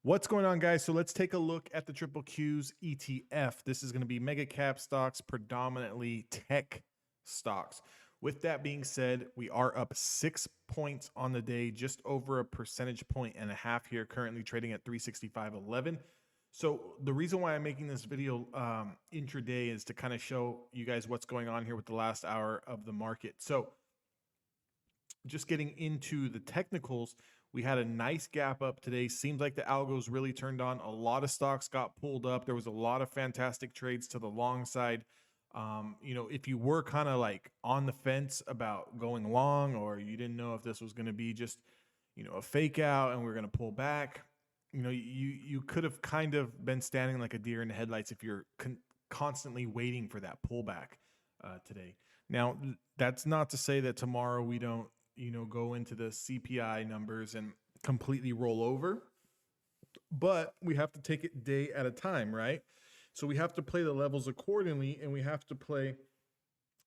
What's going on, guys? So let's take a look at the Triple Q's ETF. This is going to be mega cap stocks, predominantly tech stocks. With that being said, we are up 6 points on the day, just over a percentage point and a half here, currently trading at 365.11. So the reason why I'm making this video intraday is to kind of show you guys what's going on here with the last hour of the market. So just getting into the technicals, we had a nice gap up today. Seems like the algos really turned on. A lot of stocks got pulled up. There was a lot of fantastic trades to the long side. If you were kind of like on the fence about going long, or you didn't know if this was going to be just, a fake out and we're going to pull back, you could have kind of been standing like a deer in the headlights if you're constantly waiting for that pullback today. Now, that's not to say that tomorrow we don't go into the CPI numbers and completely roll over, but we have to take it day at a time, right? So we have to play the levels accordingly, and we have to play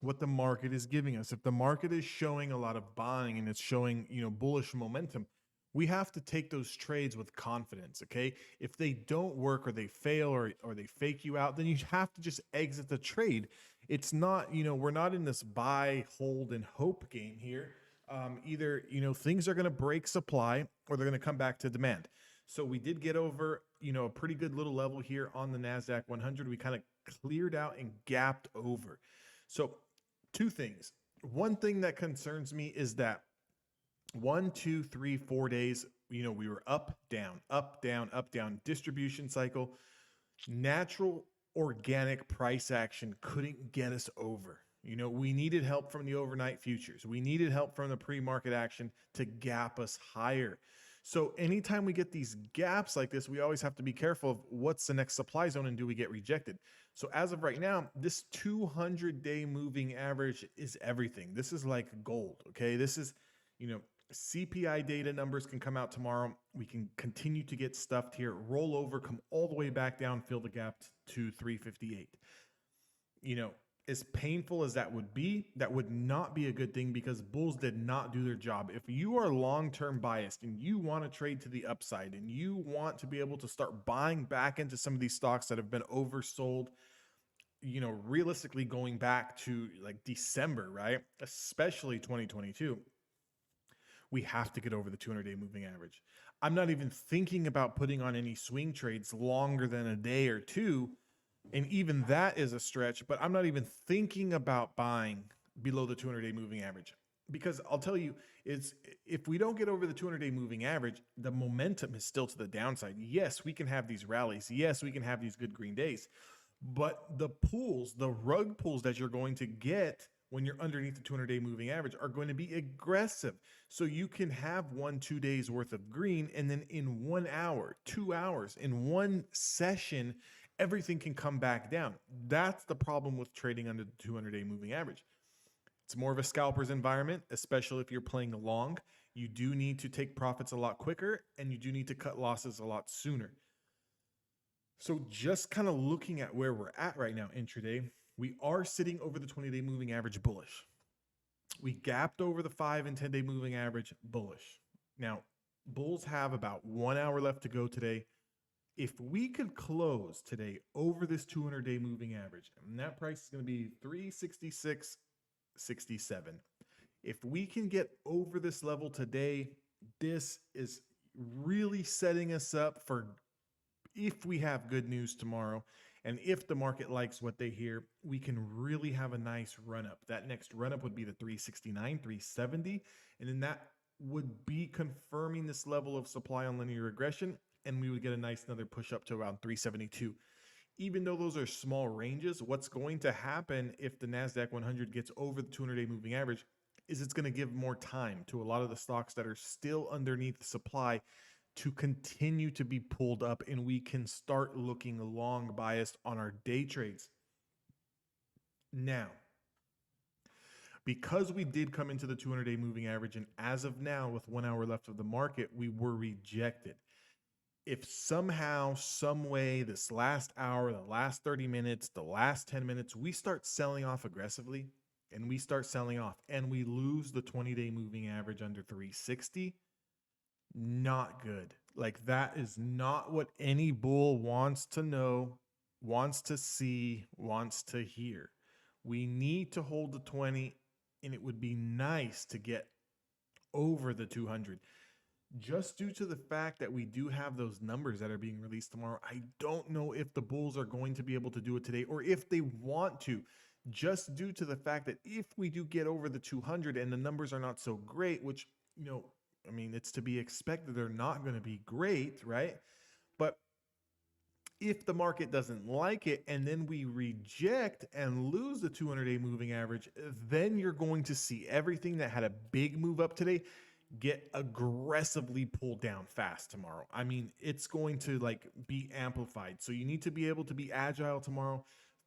what the market is giving us. If the market is showing a lot of buying and it's showing, bullish momentum, we have to take those trades with confidence, okay? If they don't work or they fail or they fake you out, then you have to just exit the trade. It's not, we're not in this buy, hold, and hope game here. Either things are going to break supply or they're going to come back to demand. So we did get over a pretty good little level here on the NASDAQ 100. We kind of cleared out and gapped over. So two things. One thing that concerns me is that 1, 2, 3, 4 days, we were up, down, up, down, up, down, distribution cycle. Natural organic price action couldn't get us over. We needed help from the overnight futures. We needed help from the pre-market action to gap us higher. So anytime we get these gaps like this, we always have to be careful of what's the next supply zone and do we get rejected. So as of right now, this 200-day moving average is everything. This is like gold, okay? This is, CPI data numbers can come out tomorrow. We can continue to get stuffed here, roll over, come all the way back down, fill the gap to 358. As painful as that would be, that would not be a good thing because bulls did not do their job. If you are long-term biased and you want to trade to the upside and you want to be able to start buying back into some of these stocks that have been oversold, realistically going back to like December, right? Especially 2022, we have to get over the 200-day moving average. I'm not even thinking about putting on any swing trades longer than a day or two. And even that is a stretch, but I'm not even thinking about buying below the 200-day moving average. Because I'll tell you, if we don't get over the 200-day moving average, the momentum is still to the downside. Yes, we can have these rallies. Yes, we can have these good green days. But the pulls, the rug pulls that you're going to get when you're underneath the 200-day moving average are going to be aggressive. So you can have 1-2 days worth of green, and then in 1 hour, 2 hours, in one session, everything can come back down. That's the problem with trading under the 200-day moving average. It's more of a scalper's environment, especially if you're playing long. You do need to take profits a lot quicker, and you do need to cut losses a lot sooner. So just kind of looking at where we're at right now intraday, we are sitting over the 20-day moving average bullish. We gapped over the 5 and 10-day moving average bullish. Now, bulls have about 1 hour left to go today. If we could close today over this 200-day moving average, and that price is going to be 366.67. If we can get over this level today, this is really setting us up for if we have good news tomorrow, and if the market likes what they hear, we can really have a nice run up. That next run up would be the 369, 370, and then that would be confirming this level of supply on linear regression, and we would get a nice another push up to around 372. Even though those are small ranges, what's going to happen if the NASDAQ 100 gets over the 200-day moving average is it's going to give more time to a lot of the stocks that are still underneath the supply to continue to be pulled up, and we can start looking long biased on our day trades. Now, because we did come into the 200-day moving average, and as of now, with 1 hour left of the market, we were rejected. If somehow, some way, this last hour, the last 30 minutes, the last 10 minutes, we start selling off aggressively, and we start selling off, and we lose the 20-day moving average under 360, not good. Like that is not what any bull wants to know, wants to see, wants to hear. We need to hold the 20, and it would be nice to get over the 200. Just due to the fact that we do have those numbers that are being released tomorrow, I don't know if the Bulls are going to be able to do it today or if they want to. Just due to the fact that if we do get over the 200 and the numbers are not so great, which, I mean, it's to be expected they're not going to be great, right? But if the market doesn't like it and then we reject and lose the 200-day moving average, then you're going to see everything that had a big move up today get aggressively pulled down fast tomorrow. I mean, it's going to like be amplified. So you need to be able to be agile tomorrow,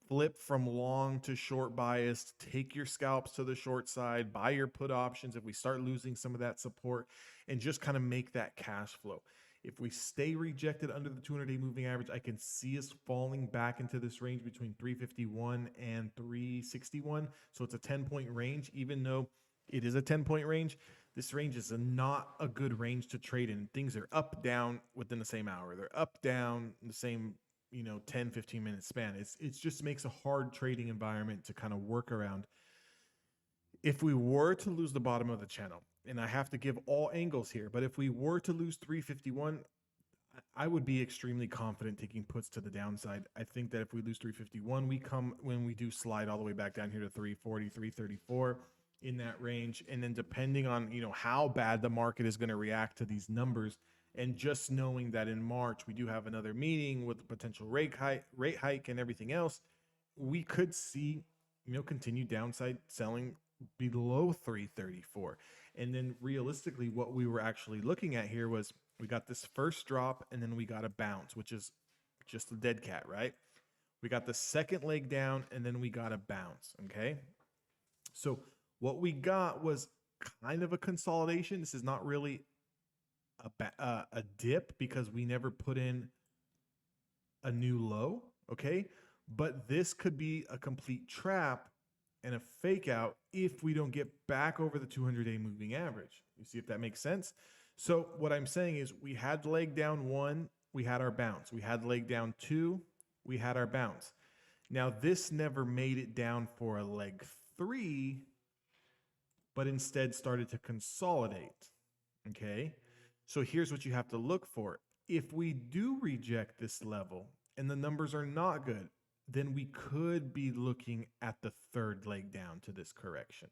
flip from long to short biased, take your scalps to the short side, buy your put options if we start losing some of that support, and just kind of make that cash flow. If we stay rejected under the 200-day moving average, I can see us falling back into this range between 351 and 361. So it's a 10-point range, even though it is a 10-point range. This range is not a good range to trade in. Things are up, down within the same hour. They're up, down in the same, 10, 15 minute span. It just makes a hard trading environment to kind of work around. If we were to lose the bottom of the channel, and I have to give all angles here, but if we were to lose 351, I would be extremely confident taking puts to the downside. I think that if we lose 351, when we do slide all the way back down here to 340, 334 in that range. And then depending on, how bad the market is going to react to these numbers, and just knowing that in March, we do have another meeting with a potential rate hike and everything else, we could see, continued downside selling below 334. And then realistically, what we were actually looking at here was we got this first drop and then we got a bounce, which is just a dead cat, right? We got the second leg down and then we got a bounce. Okay. So what we got was kind of a consolidation. This is not really a dip because we never put in a new low. Okay. But this could be a complete trap and a fake out if we don't get back over the 200-day moving average. You see if that makes sense? So what I'm saying is we had leg down 1, we had our bounce. We had leg down 2, we had our bounce. Now this never made it down for a leg 3, but instead started to consolidate. Okay? So here's what you have to look for. If we do reject this level and the numbers are not good, then we could be looking at the third leg down to this correction.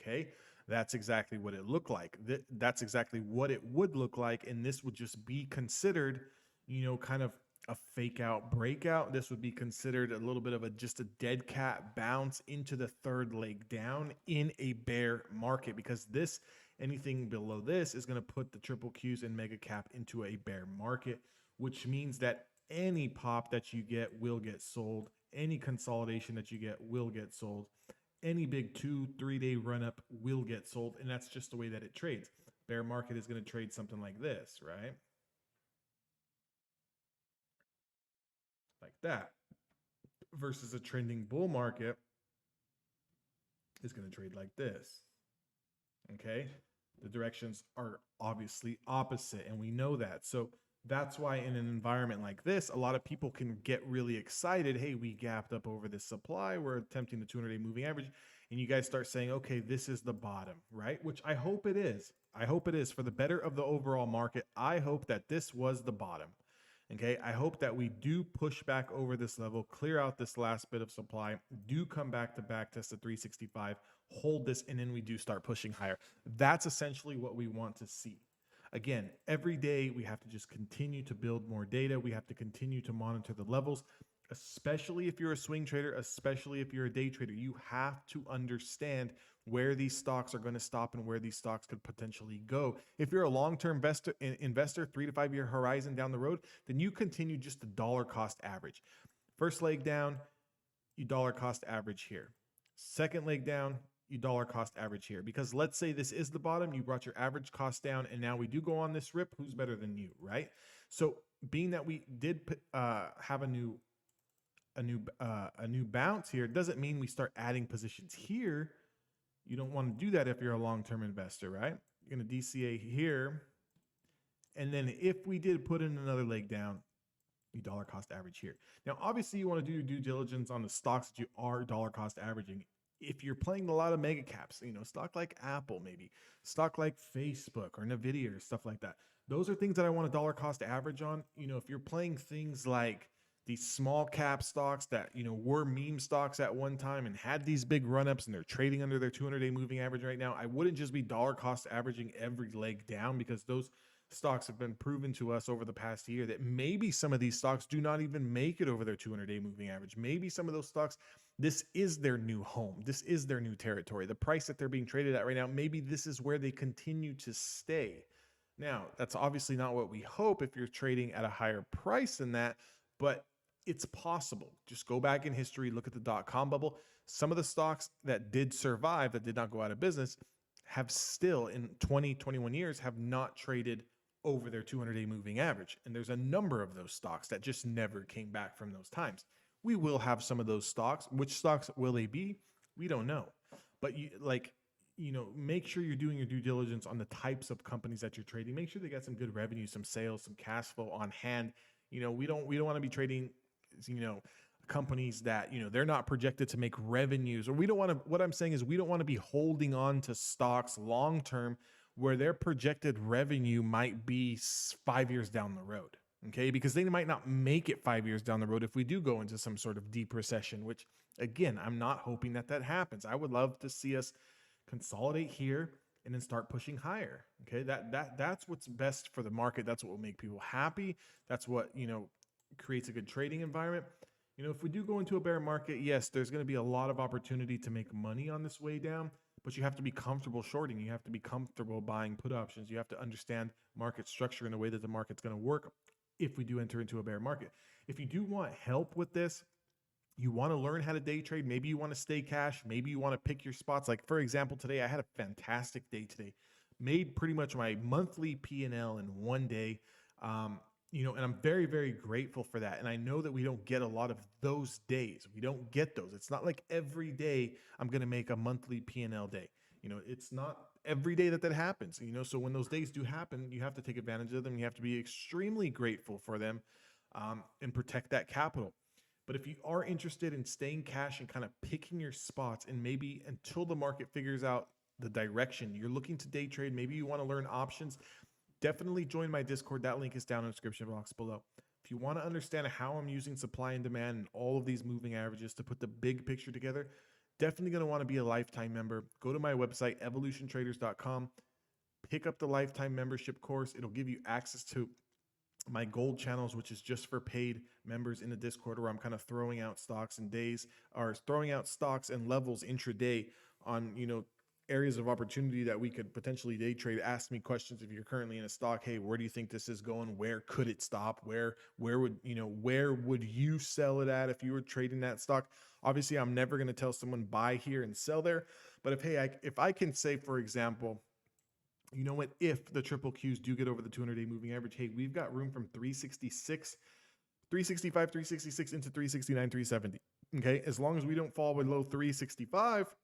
Okay, that's exactly what it looked like. That's exactly what it would look like. And this would just be considered, kind of a fake out breakout. This would be considered a little bit of just a dead cat bounce into the third leg down in a bear market, because anything below this is going to put the triple Qs and mega cap into a bear market, which means that any pop that you get will get sold. Any consolidation that you get will get sold. Any big 2-3 day run up will get sold. And that's just the way that it trades. Bear market is going to trade something like this, right? Like that. Versus a trending bull market is going to trade like this. Okay. The directions are obviously opposite, and we know that. So that's why in an environment like this, a lot of people can get really excited. Hey, we gapped up over this supply. We're attempting the 200-day moving average. And you guys start saying, okay, this is the bottom, right? Which I hope it is. I hope it is for the better of the overall market. I hope that this was the bottom. Okay, I hope that we do push back over this level, clear out this last bit of supply, do come back to back test the 365, hold this, and then we do start pushing higher. That's essentially what we want to see. Again, every day we have to just continue to build more data. We have to continue to monitor the levels, especially if you're a swing trader, especially if you're a day trader. You have to understand where these stocks are going to stop and where these stocks could potentially go. If you're a long-term investor, 3 to 5 year horizon down the road, then you continue just the dollar cost average. First leg down, you dollar cost average here. Second leg down, you dollar cost average here. Because let's say this is the bottom, you brought your average cost down, and now we do go on this rip. Who's better than you, right? So being that we did have a new bounce here, doesn't mean we start adding positions here. You don't want to do that if you're a long-term investor, right? You're going to DCA here, And then if we did put in another leg down, you dollar cost average here. Now, obviously, you want to do your due diligence on the stocks that you are dollar cost averaging. If you're playing a lot of mega caps, stock like Apple, maybe stock like Facebook or Nvidia or stuff like that. Those are things that I want to dollar cost average on. If you're playing things like these small cap stocks that, were meme stocks at one time and had these big run ups and they're trading under their 200-day moving average right now, I wouldn't just be dollar cost averaging every leg down, because those stocks have been proven to us over the past year that maybe some of these stocks do not even make it over their 200-day moving average. Maybe some of those stocks, this is their new home. This is their new territory. The price that they're being traded at right now, maybe this is where they continue to stay. Now, that's obviously not what we hope if you're trading at a higher price than that, but it's possible. Just go back in history, look at the dot-com bubble. Some of the stocks that did survive, that did not go out of business, have still in 20, 21 years have not traded over their 200-day moving average. And there's a number of those stocks that just never came back from those times. We will have some of those stocks. Which stocks will they be? We don't know. But make sure you're doing your due diligence on the types of companies that you're trading. Make sure they got some good revenue, some sales, some cash flow on hand. We don't want to be trading, companies that, they're not projected to make revenues, or we don't want to, what I'm saying is we don't want to be holding on to stocks long-term where their projected revenue might be 5 years down the road. Okay. Because they might not make it 5 years down the road if we do go into some sort of deep recession, which again, I'm not hoping that happens. I would love to see us consolidate here and then start pushing higher. Okay. That's what's best for the market. That's what will make people happy. That's what, creates a good trading environment. If we do go into a bear market, yes, there's going to be a lot of opportunity to make money on this way down, but you have to be comfortable shorting. You have to be comfortable buying put options. You have to understand market structure and the way that the market's going to work if we do enter into a bear market. If you do want help with this, you want to learn how to day trade, maybe you want to stay cash, maybe you want to pick your spots. Like for example, today I had a fantastic day today. Made pretty much my monthly P&L in one day. And I'm very, very grateful for that. And I know that we don't get a lot of those days. We don't get those. It's not like every day I'm going to make a monthly P&L day. It's not every day that happens. So when those days do happen, you have to take advantage of them. You have to be extremely grateful for them, and protect that capital. But if you are interested in staying cash and kind of picking your spots, and maybe until the market figures out the direction, you're looking to day trade, maybe you want to learn options, definitely join my Discord. That link is down in the description box below. If you want to understand how I'm using supply and demand and all of these moving averages to put the big picture together, definitely going to want to be a lifetime member. Go to my website, evolutiontraders.com, pick up the lifetime membership course. It'll give you access to my gold channels, which is just for paid members in the Discord, where I'm kind of throwing out stocks and days, or throwing out stocks and levels intraday on, areas of opportunity that we could potentially day trade. Ask me questions if you're currently in a stock. Hey, where do you think this is going? Where could it stop? Where would you sell it at if you were trading that stock? Obviously, I'm never going to tell someone buy here and sell there. But if I can say, for example, if the triple Qs do get over the 200-day moving average, hey, we've got room from 365, 366 into 369, 370. Okay. As long as we don't fall below 365,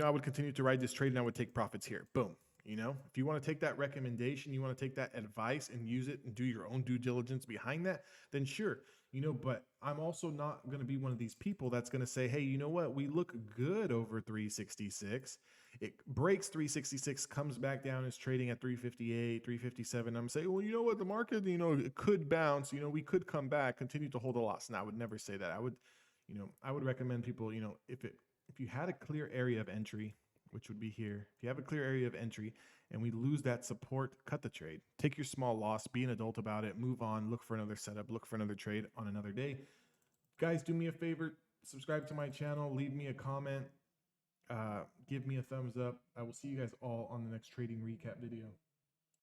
I would continue to ride this trade and I would take profits here. Boom. If you want to take that recommendation, you want to take that advice and use it and do your own due diligence behind that, then sure. But I'm also not going to be one of these people that's going to say, hey, you know what? We look good over 366. It breaks 366, comes back down, is trading at 358, 357. I'm saying, well, you know what? The market, it could bounce, we could come back, continue to hold a loss. And I would never say that. I would recommend people, if you had a clear area of entry, which would be here, if you have a clear area of entry and we lose that support, cut the trade. Take your small loss, be an adult about it, move on, look for another setup, look for another trade on another day. Guys, do me a favor, subscribe to my channel, leave me a comment, give me a thumbs up. I will see you guys all on the next trading recap video.